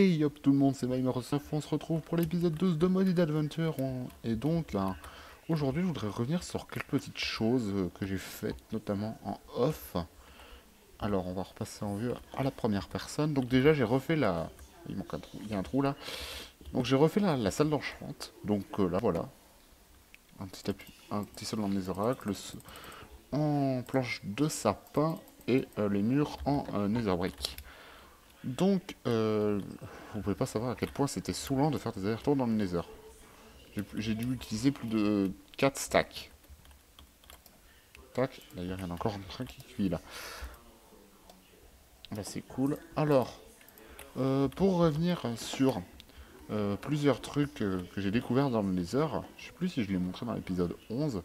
Hey hop tout le monde, c'est Mymer9, on se retrouve pour l'épisode 12 de Modded Adventure. Et donc, aujourd'hui je voudrais revenir sur quelques petites choses que j'ai faites, notamment en off. Alors on va repasser en vue à la première personne. Donc déjà j'ai refait la... Il manque un trou, il y a un trou là. Donc j'ai refait la salle d'enchant. Donc là voilà, un petit sol en netherrack, en planche de sapin et les murs en netherbrick. Donc, vous pouvez pas savoir à quel point c'était saoulant de faire des allers-retours dans le Nether. J'ai dû utiliser plus de 4 stacks. Tac, d'ailleurs, il y en a encore un train qui cuit là. Là, c'est cool. Alors, pour revenir sur plusieurs trucs que j'ai découverts dans le Nether, je sais plus si je l'ai montré dans l'épisode 11.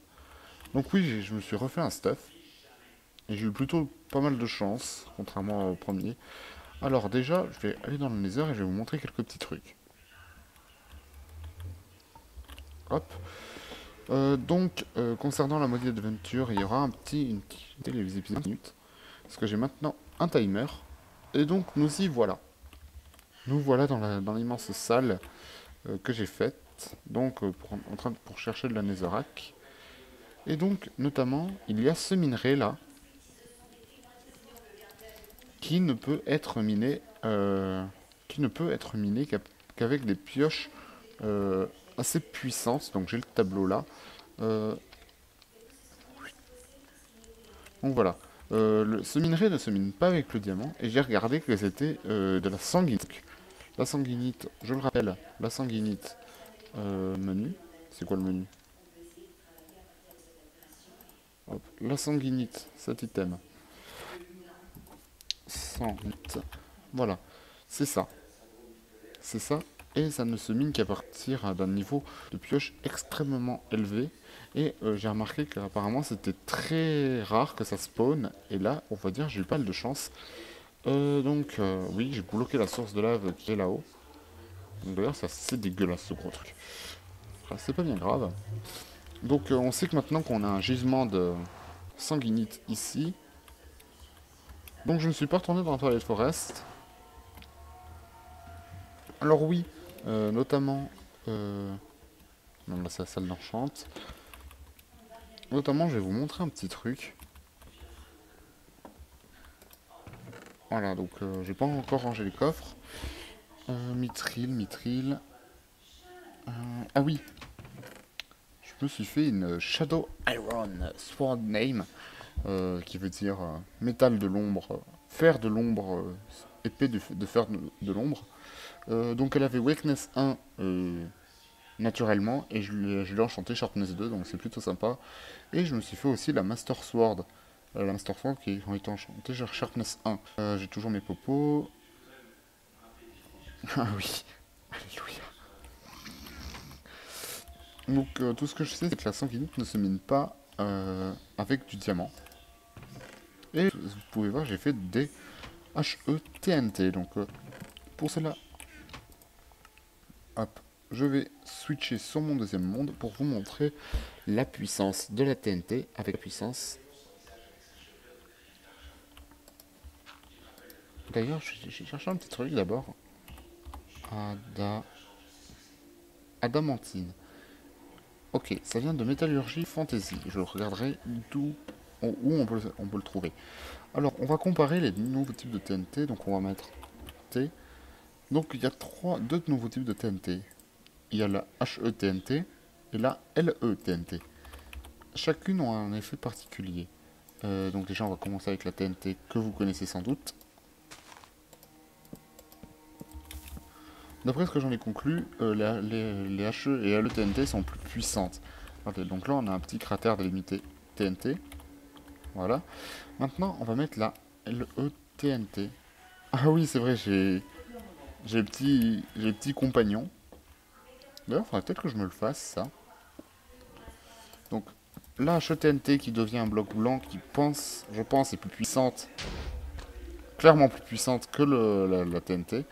Donc, oui, je me suis refait un stuff. Et j'ai eu plutôt pas mal de chance, contrairement au premier. Alors, déjà, je vais aller dans le Nether et je vais vous montrer quelques petits trucs. Hop. Concernant la mode adventure, il y aura les épisodes minutes, parce que j'ai maintenant un timer, et donc nous y voilà. Nous voilà dans l'immense salle que j'ai faite, donc pour chercher de la netherrack. Et donc, notamment, il y a ce minerai là, qui ne peut être miné, qu'avec des pioches assez puissantes. Donc j'ai le tableau là. Euh, Donc voilà. Ce minerai ne se mine pas avec le diamant, et j'ai regardé que c'était de la sanguinite. La sanguinite, je le rappelle, la sanguinite menu. C'est quoi le menu? Hop. La sanguinite, cet item. Sanguinite. Voilà. C'est ça. C'est ça. Et ça ne se mine qu'à partir d'un niveau de pioche extrêmement élevé. Et j'ai remarqué qu'apparemment c'était très rare que ça spawn. Et là, on va dire, j'ai eu pas mal de chance. Oui, j'ai bloqué la source de lave qui est là-haut. D'ailleurs, c'est assez dégueulasse ce gros truc. Enfin, c'est pas bien grave. Donc, on sait que maintenant qu'on a un gisement de sanguinite ici. Donc, je ne suis pas retourné dans la Twilight Forest. Alors, oui, notamment. Non, là, c'est la salle d'enchante. Notamment, je vais vous montrer un petit truc. Voilà, donc, j'ai pas encore rangé les coffres. Mithril. Ah oui, je me suis fait une Shadow Iron Sword Name, qui veut dire métal de l'ombre, fer de l'ombre, épée de fer de l'ombre. Donc elle avait Weakness 1 naturellement, et je l'ai enchanté Sharpness 2, donc c'est plutôt sympa. Et je me suis fait aussi la Master Sword. La Master Sword qui ont été enchantée Sharpness 1. J'ai toujours mes popos. Ah oui, alléluia. Donc tout ce que je sais, c'est que la sanguinite ne se mine pas avec du diamant. Et vous pouvez voir, j'ai fait des HETNT. Donc pour cela, hop, je vais switcher sur mon deuxième monde pour vous montrer la puissance de la TNT avec la puissance. D'ailleurs, j'ai cherché un petit truc d'abord. Adamantine. Ok, ça vient de Métallurgie Fantasy. Je regarderai où on peut le trouver. Alors, on va comparer les nouveaux types de TNT. Donc, on va mettre T. Donc, il y a deux nouveaux types de TNT. Il y a la HETNT et la LETNT. Chacune a un effet particulier. Donc déjà, on va commencer avec la TNT que vous connaissez sans doute. D'après ce que j'en ai conclu, les HE et LETNT sont plus puissantes. Regardez, donc là, on a un petit cratère délimité TNT. Voilà. Maintenant, on va mettre la LETNT. Ah oui, c'est vrai, j'ai le petit compagnon. D'ailleurs, il faudrait peut-être que je me le fasse, ça. Donc, la HETNT qui devient un bloc blanc qui je pense, est plus puissante. Clairement plus puissante que la TNT.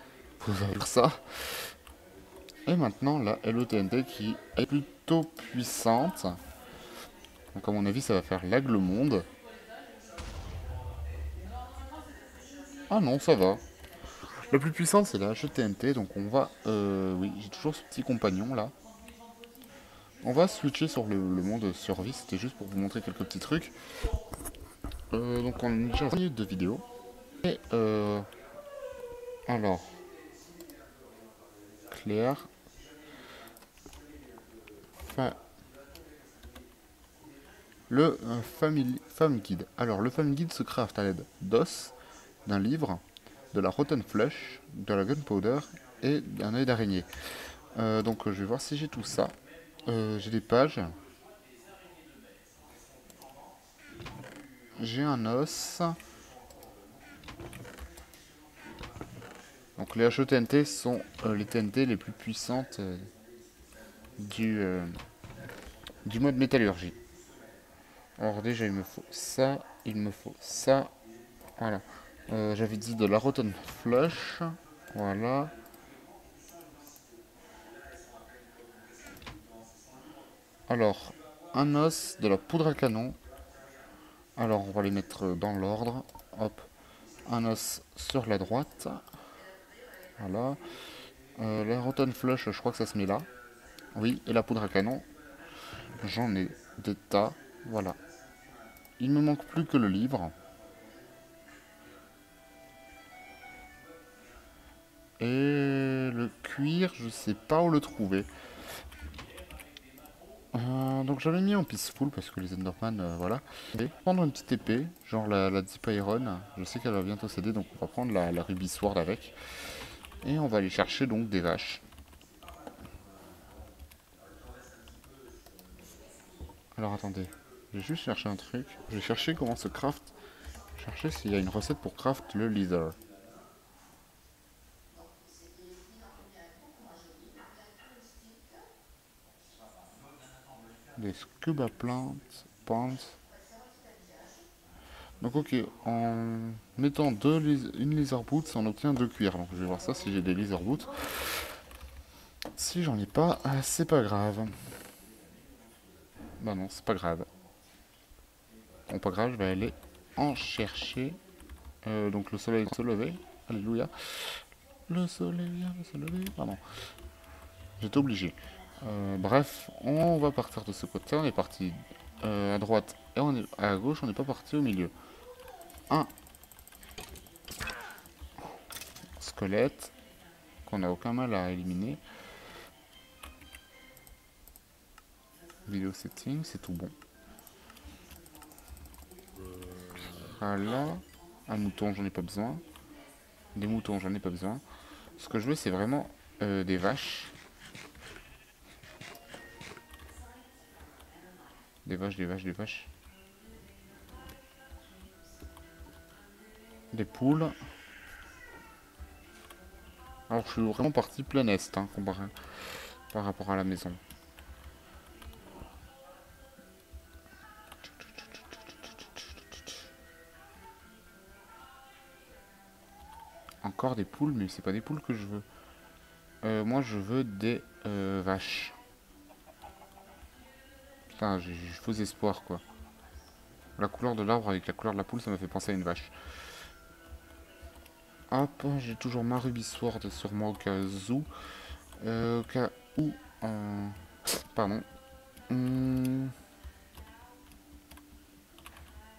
Vous allez voir ça. Et maintenant, la LETNT qui est plutôt puissante. Donc, à mon avis, ça va faire lag le monde. Ah non, ça va. La plus puissante, c'est la HETNT, donc on va... oui, j'ai toujours ce petit compagnon, là. On va switcher sur le monde survie, c'était juste pour vous montrer quelques petits trucs. Donc on a déjà 20 minutes de vidéo. Et alors, Claire... Le Family Guide. Alors, le Family Guide se craft à l'aide d'os, d'un livre, de la Rotten Flesh, de la Gunpowder et d'un œil d'araignée. Donc, je vais voir si j'ai tout ça. J'ai des pages. J'ai un os. Donc, les HETNT sont les TNT les plus puissantes du, euh, du mode métallurgie. Alors, déjà, il me faut ça. Il me faut ça. Voilà. J'avais dit de la Rotten Flesh. Voilà. Alors, un os, de la poudre à canon. Alors, on va les mettre dans l'ordre. Hop. Un os sur la droite. Voilà. La Rotten Flush, je crois que ça se met là. Oui, et la poudre à canon. J'en ai des tas. Voilà. Il me manque plus que le livre. Et le cuir, je sais pas où le trouver. Donc j'avais mis en peaceful parce que les Enderman, voilà. Et prendre une petite épée, genre la Deep Iron. Je sais qu'elle va bientôt céder, donc on va prendre la Ruby Sword avec. Et on va aller chercher donc des vaches. Alors attendez, je vais juste chercher un truc. Je vais chercher comment se craft. Chercher s'il y a une recette pour craft le leather. Des scuba pants. Donc ok, en mettant une leather boots, on obtient 2 cuirs. Donc je vais voir ça si j'ai des leather boots. Si j'en ai pas, c'est pas grave. Bah non, c'est pas grave. Bon, pas grave, je vais aller en chercher. Donc le soleil vient de se lever. Alléluia. Le soleil vient de se lever. Pardon. J'étais obligé. Bref, on va partir de ce côté. On est parti à droite et on est à gauche. On n'est pas parti au milieu. Un squelette qu'on n'a aucun mal à éliminer. Vidéo setting, c'est tout bon. Voilà. Un mouton, j'en ai pas besoin. Des moutons, j'en ai pas besoin. Ce que je veux, c'est vraiment des vaches. Des vaches, des vaches, des vaches. Des poules. Alors, je suis vraiment parti plein est, hein, comparé par rapport à la maison. Encore des poules, mais c'est pas des poules que je veux. Moi, je veux des vaches. Putain, j'ai faux espoir, quoi. La couleur de l'arbre avec la couleur de la poule, ça m'a fait penser à une vache. Hop, j'ai toujours ma Ruby Sword sur moi au cas où. Au cas où... Pardon.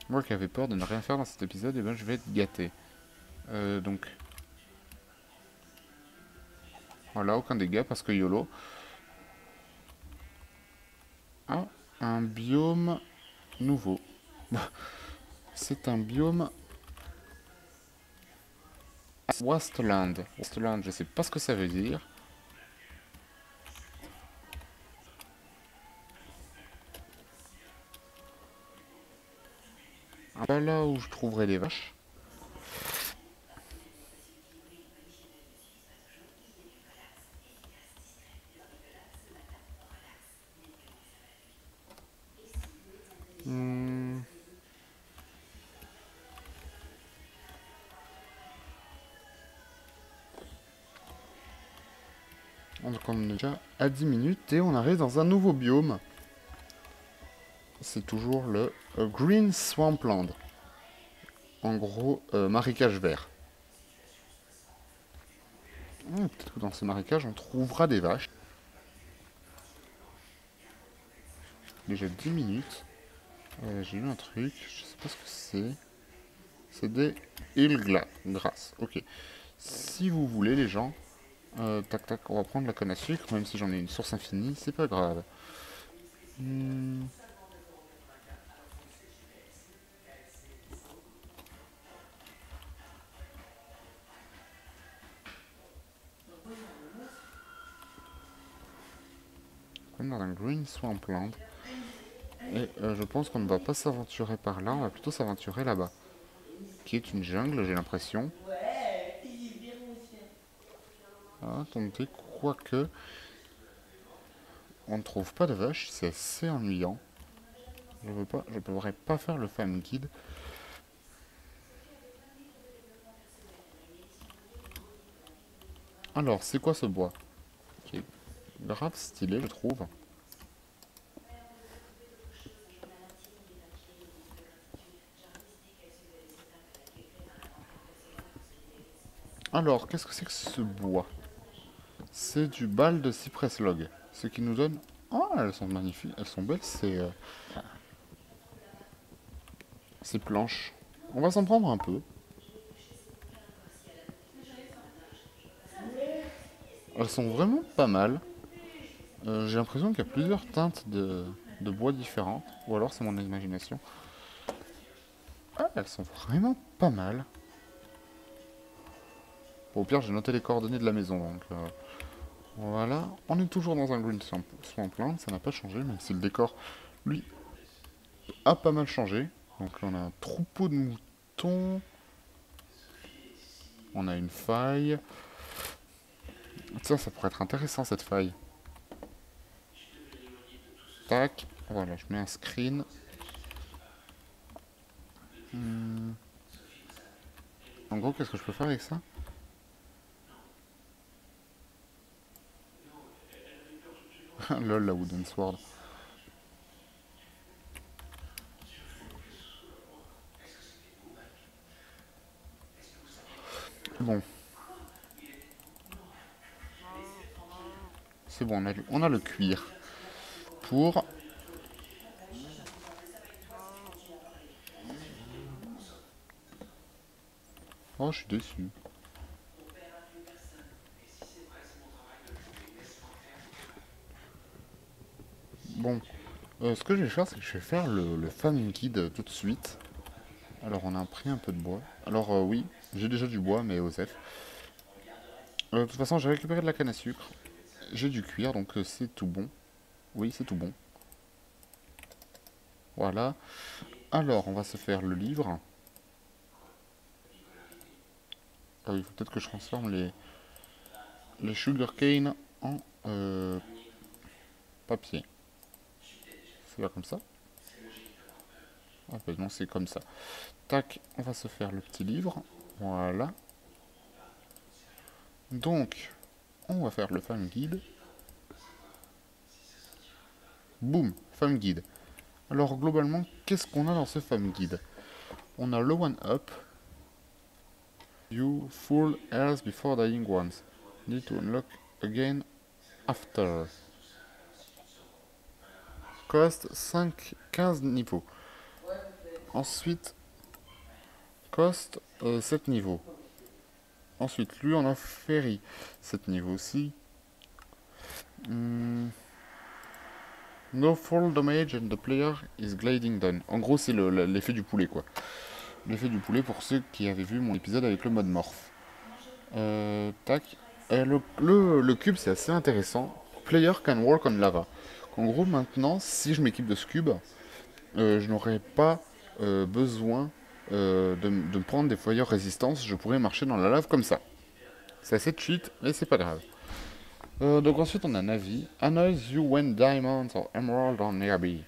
Moi qui avais peur de ne rien faire dans cet épisode, et ben je vais être gâté. Donc... Voilà, aucun dégât parce que YOLO. Ah, un biome nouveau. C'est un biome Wasteland. Wasteland, je sais pas ce que ça veut dire. Pas là où je trouverai des vaches. Donc on est déjà à 10 minutes et on arrive dans un nouveau biome. C'est toujours le Green Swampland. En gros, marécage vert. Peut-être que dans ce marécage, on trouvera des vaches. Déjà 10 minutes. J'ai eu un truc, je sais pas ce que c'est. C'est des grasses. Ok. Si vous voulez, les gens, tac tac, on va prendre la canne à sucre, même si j'en ai une source infinie, c'est pas grave. Hmm. Comme dans un green swampland. Et je pense qu'on ne va pas s'aventurer par là, on va plutôt s'aventurer là-bas. Qui est une jungle, j'ai l'impression. Ah, attendez, quoique. On ne trouve pas de vaches, c'est assez ennuyant. Je ne pourrais pas faire le fan guide. Alors, c'est quoi ce bois? Qui est grave stylé, je trouve. Alors, qu'est-ce que c'est que ce bois? C'est du bal de cypress log. Ce qui nous donne... Oh, elles sont magnifiques, elles sont belles, ces planches. On va s'en prendre un peu. Elles sont vraiment pas mal. J'ai l'impression qu'il y a plusieurs teintes de bois différentes. Ou alors c'est mon imagination. Ah, elles sont vraiment pas mal. Bon, au pire, j'ai noté les coordonnées de la maison, donc... voilà. On est toujours dans un green swampland, ça n'a pas changé, même si le décor, lui, a pas mal changé. Donc là, on a un troupeau de moutons. On a une faille. Tiens, ça pourrait être intéressant, cette faille. Tac. Voilà, je mets un screen. En gros, qu'est-ce que je peux faire avec ça? Lol, la wooden sword. Bon. C'est bon, on a le cuir. Pour... Oh, je suis déçu. Bon. Ce que je vais faire, c'est que je vais faire le farming guide tout de suite. Alors, on a pris un peu de bois. Alors, oui, j'ai déjà du bois, mais Osef. De toute façon, j'ai récupéré de la canne à sucre. J'ai du cuir, donc c'est tout bon. Oui, c'est tout bon. Voilà. Alors, on va se faire le livre. Ah oui, il faut peut-être que je transforme les sugarcane en papier. C'est pas comme ça? Ah ben non, c'est comme ça. Tac, on va se faire le petit livre. Voilà. Donc, on va faire le farm guide. Boum, farm guide. Alors, globalement, qu'est-ce qu'on a dans ce farm guide? On a le one up. You full health before dying once. Need to unlock again after. Cost 15 niveaux. Ensuite, cost 7 niveaux. Ensuite, lui on a ferry 7 niveaux aussi. No fall damage and the player is gliding down. En gros, c'est l'effet du poulet, quoi. L'effet du poulet pour ceux qui avaient vu mon épisode avec le mode morph. Tac. Et le cube, c'est assez intéressant. Player can work on lava. En gros, maintenant, si je m'équipe de ce cube, je n'aurai pas besoin de prendre des foyers résistance. Je pourrais marcher dans la lave comme ça. C'est assez cheat, mais c'est pas grave. Donc ensuite, on a Navi. Annoys you when diamonds or emerald are nearby.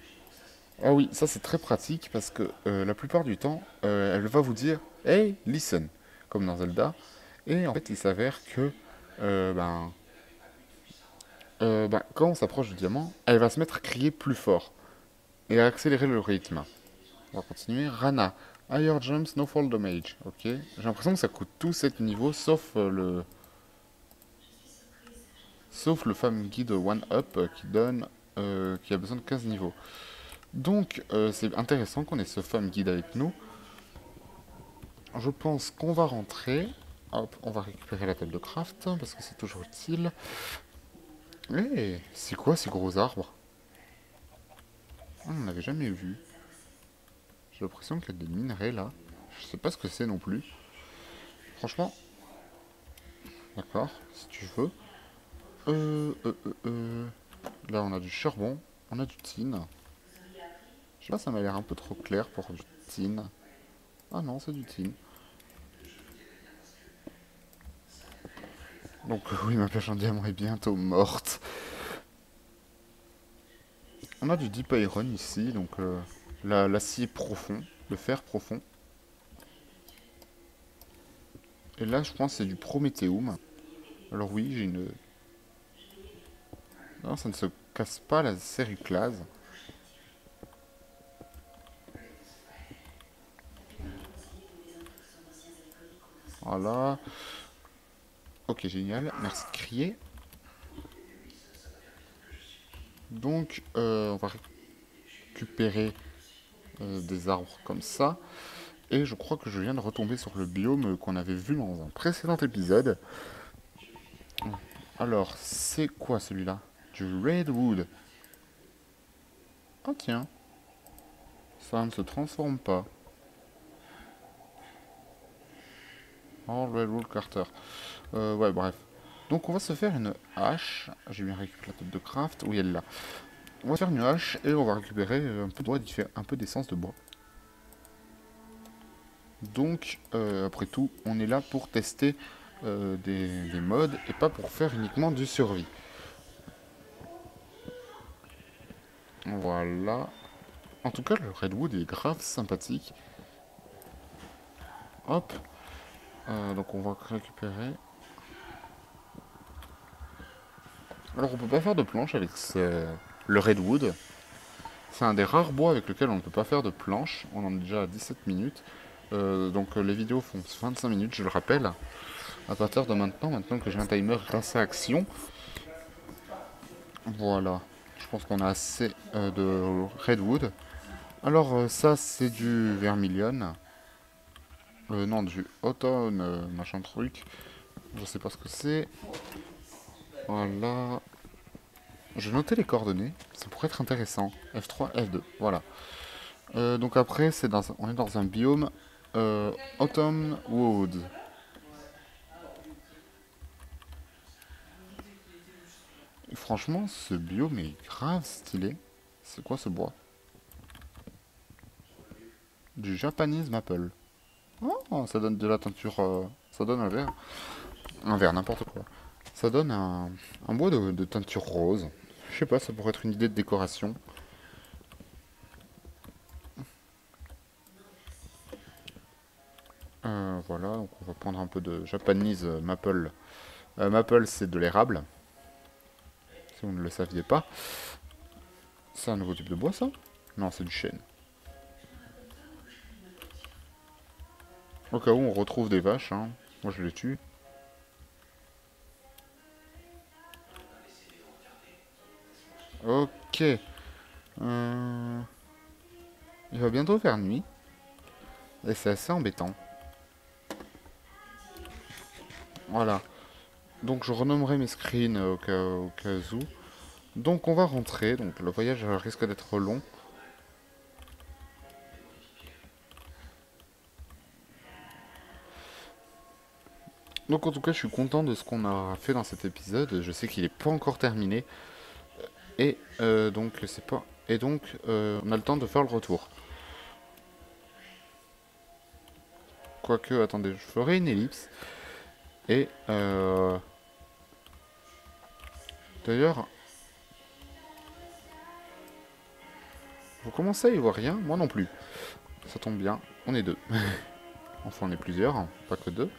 Ah oui, ça c'est très pratique parce que la plupart du temps, elle va vous dire Hey, listen, comme dans Zelda. Et en fait, il s'avère que quand on s'approche du diamant, elle va se mettre à crier plus fort et à accélérer le rythme. On va continuer. Rana. Higher jumps, no fall damage. Ok. J'ai l'impression que ça coûte tout 7 niveaux sauf Sauf le fameux guide One Up qui donne, qui a besoin de 15 niveaux. Donc c'est intéressant qu'on ait ce fameux guide avec nous. Je pense qu'on va rentrer. Hop, on va récupérer la table de craft parce que c'est toujours utile. Eh, c'est quoi ces gros arbres? On n'en avait jamais vu. J'ai l'impression qu'il y a des minerais là. Je sais pas ce que c'est non plus. Franchement. D'accord, si tu veux. Là on a du charbon, on a du tin. Je sais pas, ça m'a l'air un peu trop clair pour du tin. Ah non, c'est du tin. Donc oui, ma pêche en diamant est bientôt morte. On a du deep iron ici, donc l'acier profond, le fer profond. Et là, je pense que c'est du prométhéum. Alors oui, j'ai une... Non, ça ne se casse pas la sériclase. Voilà. Ok, génial. Merci de crier. Donc, on va récupérer des arbres comme ça. Et je crois que je viens de retomber sur le biome qu'on avait vu dans un précédent épisode. Alors, c'est quoi celui-là? Du redwood. Ah tiens. Ça ne se transforme pas. Oh, redwood Carter. Ouais, bref. Donc on va se faire une hache. J'ai bien récupéré la table de craft. Oui, elle est là. On va faire une hache et on va récupérer un peu de bois, un peu d'essence de bois. Donc, après tout, on est là pour tester des mods et pas pour faire uniquement du survie. Voilà. En tout cas, le redwood est grave sympathique. Hop. Donc on va récupérer. Alors on peut pas faire de planche avec le redwood. C'est un des rares bois avec lequel on ne peut pas faire de planche. On en est déjà à 17 minutes. Donc les vidéos font 25 minutes, je le rappelle. À partir de maintenant que j'ai un timer grâce à Action. Voilà. Je pense qu'on a assez de redwood. Alors ça c'est du vermilion. Non, du automne, machin truc. Je sais pas ce que c'est. Voilà. Je vais noter les coordonnées, ça pourrait être intéressant. F3, F2, voilà. Donc après, on est dans un biome Autumn Woods. Et franchement, ce biome est grave stylé. C'est quoi ce bois? Du Japanese Maple. Oh, ça donne de la teinture... ça donne un verre. Un verre, n'importe quoi. Ça donne un bois de teinture rose. Je sais pas, ça pourrait être une idée de décoration. Voilà, donc on va prendre un peu de Japanese Maple. Maple, c'est de l'érable. Si vous ne le saviez pas. C'est un nouveau type de bois, ça? Non, c'est du chêne. Au cas où on retrouve des vaches, hein. Moi je les tue. Ok. Il va bientôt faire nuit. Et c'est assez embêtant. Voilà. Donc je renommerai mes screens au cas où. Donc on va rentrer. Donc le voyage risque d'être long. Donc en tout cas je suis content de ce qu'on a fait dans cet épisode. Je sais qu'il n'est pas encore terminé. Et donc c'est pas. Et donc on a le temps de faire le retour. Quoique, attendez, je ferai une ellipse. Et d'ailleurs, vous commencez à y voir rien, moi non plus. Ça tombe bien, on est deux. Enfin, on est plusieurs, hein, pas que deux.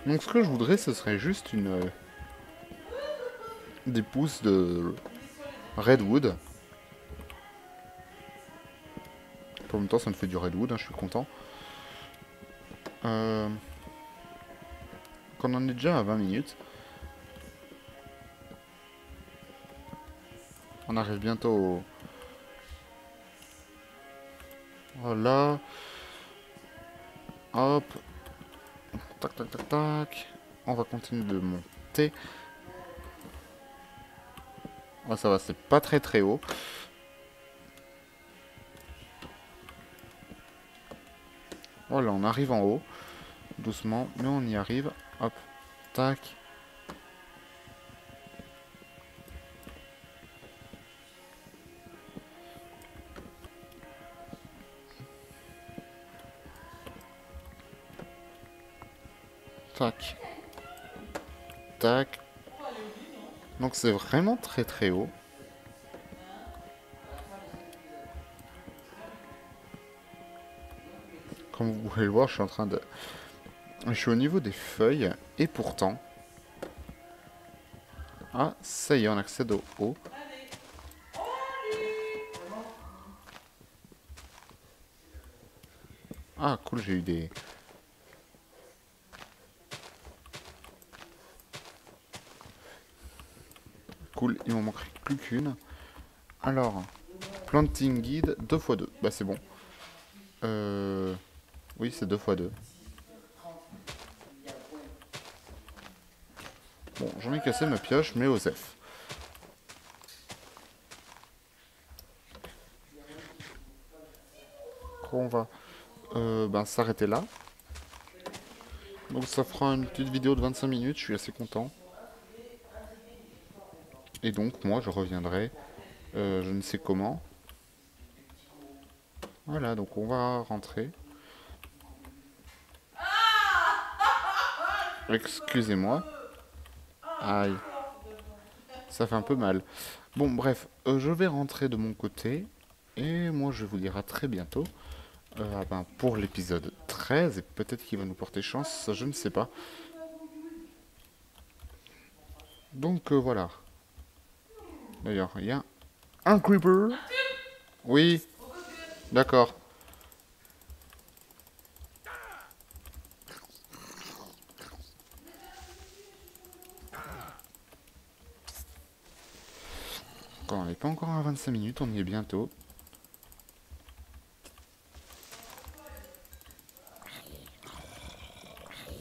Donc ce que je voudrais, ce serait juste des pousses de redwood. En même temps, ça me fait du redwood, hein, je suis content. Qu'on en est déjà à 20 minutes. On arrive bientôt au... Voilà. Hop. Tac, tac, tac, tac. On va continuer de monter. Oh, ça va, c'est pas très très haut. Voilà, on arrive en haut. Doucement, mais on y arrive. Hop. Tac. Tac. Tac. Donc c'est vraiment très très haut. Comme vous pouvez le voir, je suis en train de... Je suis au niveau des feuilles. Et pourtant... Ah, ça y est, on accède au haut. Ah, cool, j'ai eu des... Cool, il m'en manquerait plus qu'une. Alors, planting guide 2x2. Bah c'est bon. Oui, c'est 2x2. Bon, j'en ai cassé ma pioche, mais Osef. On va s'arrêter là. Donc ça fera une petite vidéo de 25 minutes, je suis assez content. Et donc moi je reviendrai, je ne sais comment. Voilà, donc on va rentrer. Excusez-moi. Aïe. Ça fait un peu mal. Bon, bref, je vais rentrer de mon côté. Et moi, je vous dire à très bientôt. Pour l'épisode 13. Et peut-être qu'il va nous porter chance, ça, je ne sais pas. Donc, voilà. D'ailleurs, il y a un creeper. Oui, d'accord. Quand on n'est pas encore à 25 minutes, on y est bientôt.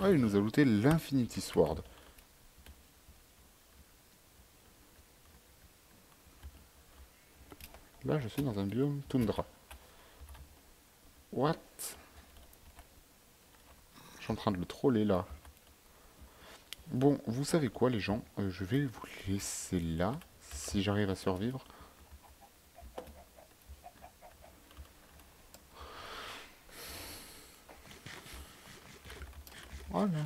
Ah, il nous a looté l'Infinity Sword. Là, je suis dans un biome toundra. What? Je suis en train de le troller, là. Bon, vous savez quoi, les gens? Je vais vous laisser là, si j'arrive à survivre. Voilà.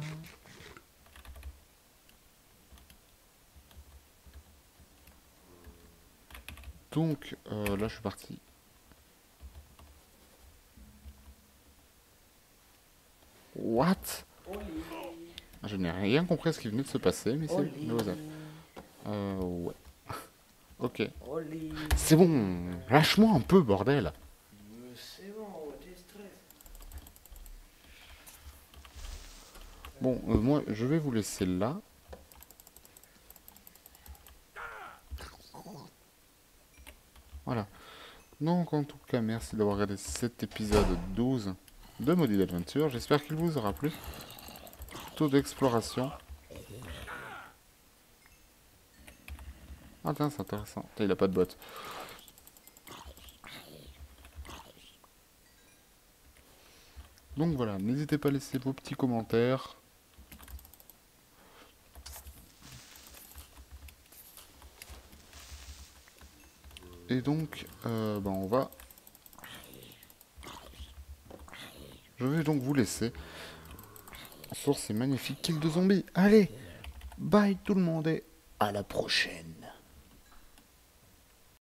Donc, là, je suis parti. What? Je n'ai rien compris à ce qui venait de se passer, mais c'est Joseph. Ouais. Ok. C'est bon, lâche-moi un peu, bordel. C'est bon, t'es stress. Bon, moi, je vais vous laisser là. Voilà. Donc, en tout cas, merci d'avoir regardé cet épisode 12 de Maudit Adventure. J'espère qu'il vous aura plu. Taux d'exploration. Ah, tiens, c'est intéressant. Il a pas de botte. Donc voilà, n'hésitez pas à laisser vos petits commentaires. Et donc, on va... Je vais donc vous laisser sur ces magnifiques kills de zombies. Allez, bye tout le monde et à la prochaine.